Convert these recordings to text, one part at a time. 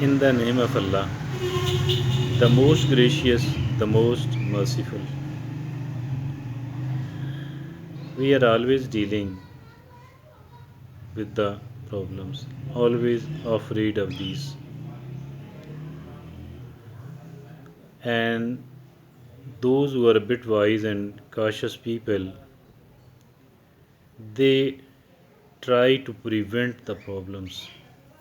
In the name of Allah, the most gracious, the most merciful. We are always dealing with the problems, always afraid of these. And those who are a bit wise and cautious people, they try to prevent the problems.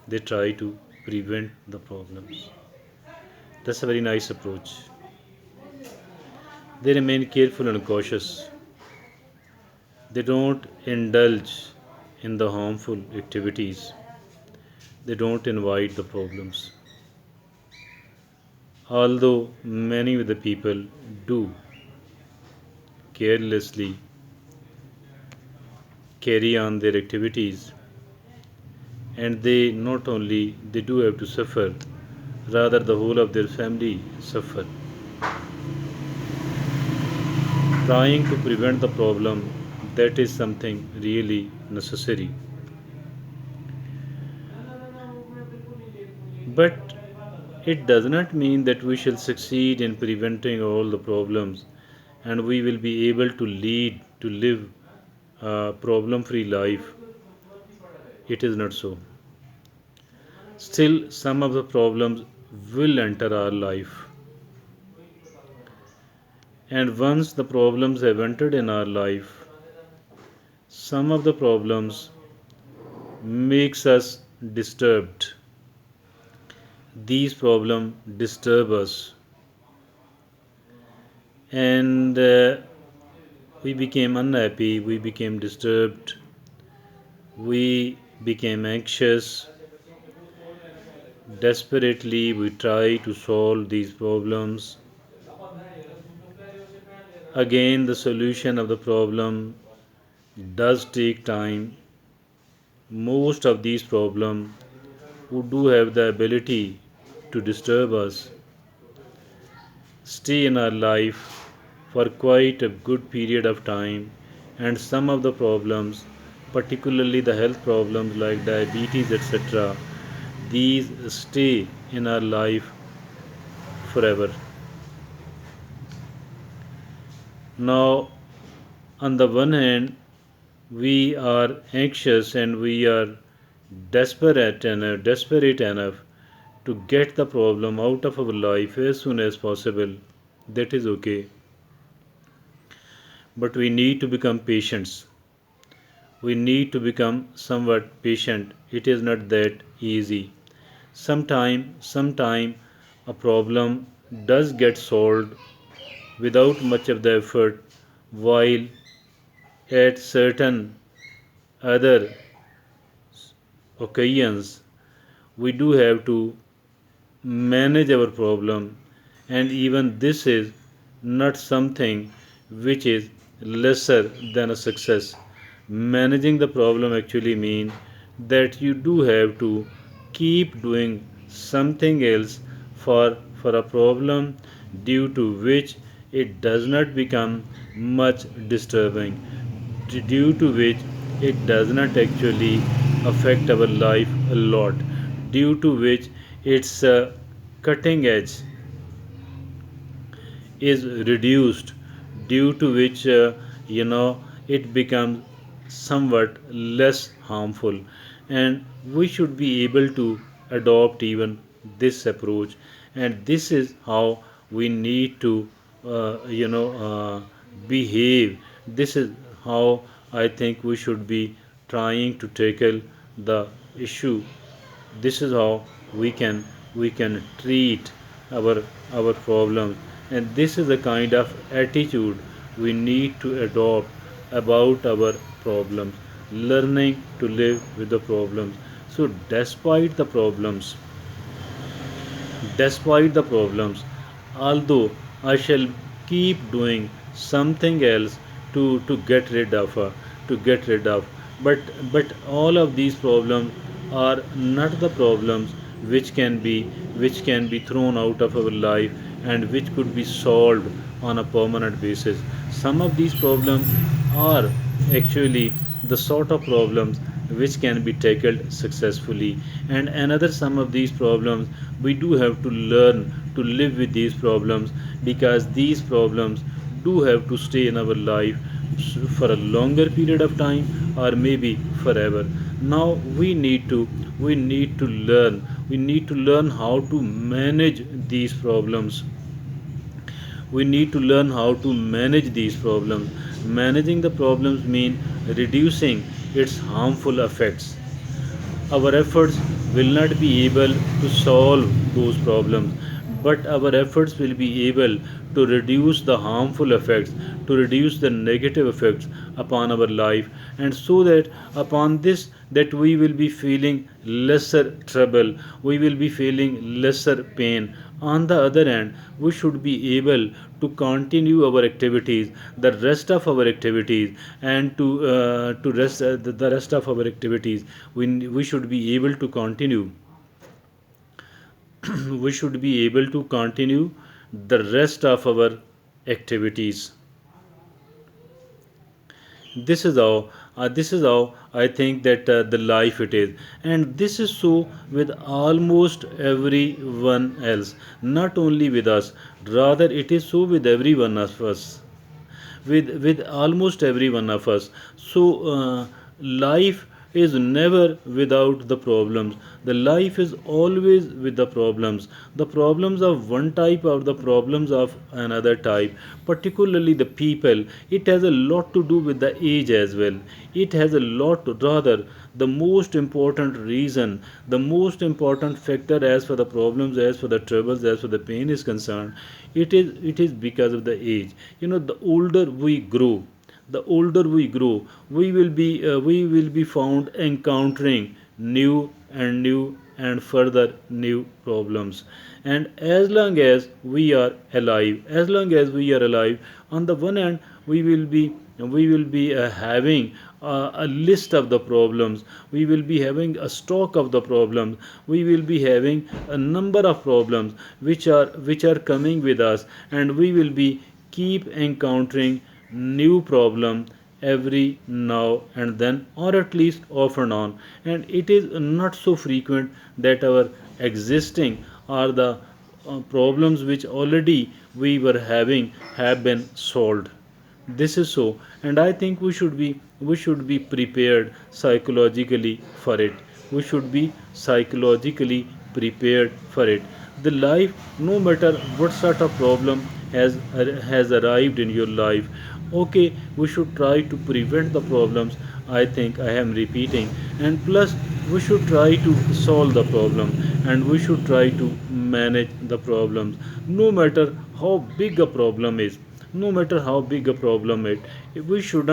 They try to prevent the problems. That's a very nice approach. They remain careful and cautious. They don't indulge in the harmful activities. They don't invite the problems. Although many of the people do carelessly carry on their activities, and they not only they do have to suffer, rather the whole of their family suffer. Trying to prevent the problem, that is something really necessary. But it does not mean that we shall succeed in preventing all the problems and we will be able to lead to live a problem free life. It is not so. Still, some of the problems will enter our life, and once the problems have entered in our life, some of the problems makes us disturbed. These problems disturb us, and we became unhappy, we became disturbed, we became anxious. Desperately, we try to solve these problems. Again, the solution of the problem does take time. Most of these problems who do have the ability to disturb us stay in our life for quite a good period of time, and some of the problems, particularly the health problems like diabetes, etc., these stay in our life forever. Now, on the one hand, we are anxious and we are desperate enough to get the problem out of our life as soon as possible. That is okay, but we need to become patient. We need to become somewhat patient. It is not that easy. Sometime a problem does get solved without much of the effort, while at certain other occasions we do have to manage our problem, and even this is not something which is lesser than a success. Managing the problem actually means that you do have to keep doing something else for a problem due to which it does not become much disturbing, due to which it does not actually affect our life a lot, due to which its cutting edge is reduced, due to which it becomes somewhat less harmful, and we should be able to adopt even this approach, and this is how we need to behave. This is how I think we should be trying to tackle the issue. This is how we can treat our problems, and this is the kind of attitude we need to adopt about our problems, learning to live with the problems. So despite the problems, although I shall keep doing something else to get rid of but all of these problems are not the problems which can be thrown out of our life and which could be solved on a permanent basis. Some of these problems are actually the sort of problems which can be tackled successfully. And another some of these problems, we do have to learn to live with these problems, because these problems do have to stay in our life for a longer period of time, or maybe forever. Now we need to learn how to manage these problems. We need to learn how to manage these problems. Managing the problems mean reducing its harmful effects. Our efforts will not be able to solve those problems, but our efforts will be able to reduce the harmful effects, to reduce the negative effects upon our life, and so that upon this, that we will be feeling lesser trouble, we will be feeling lesser pain. On the other hand, we should be able to continue our activities, the rest of our activities, and to rest the rest of our activities, we should be able to continue we should be able to continue the rest of our activities. This is how I think that the life it is, and this is so with almost everyone else, not only with us, rather it is so with every one of us, with almost every one of us. So life is never without the problems. The life is always with the problems, the problems of one type or the problems of another type. Particularly the people, it has a lot to do with the age as well. It has a lot to, rather, the most important reason, the most important factor as for the problems, as for the troubles, as for the pain is concerned, it is because of the age. The older we grow, we will be found encountering new and further new problems. And as long as we are alive, on the one hand, we will be having a list of the problems, we will be having a stock of the problems, we will be having a number of problems which are coming with us, and we will be keep encountering new problem every now and then, or at least off and on. And it is not so frequent that our existing or the problems which already we were having have been solved. This is so, and I think we should be prepared psychologically for it. We should be psychologically prepared for it. The life, no matter what sort of problem has arrived in your life, okay, we should try to prevent the problems. I think I am repeating, and plus we should try to solve the problem, and we should try to manage the problems. No matter how big a problem is, no matter how big a problem it, we should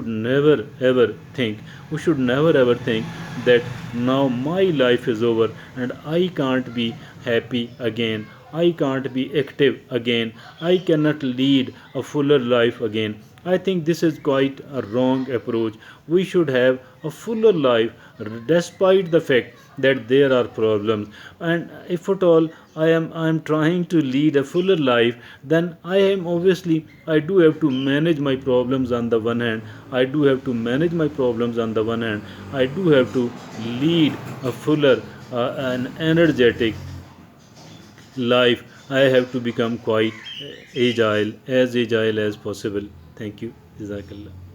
never ever think, we should never ever think that now my life is over and I can't be happy again, I can't be active again, I cannot lead a fuller life again. I think this is quite a wrong approach. We should have a fuller life despite the fact that there are problems. And if at all I am trying to lead a fuller life, then I do have to manage my problems on the one hand. I do have to manage my problems on the one hand. I do have to lead a fuller and energetic life. I have to become quite agile as possible. Thank you. Jazakallah.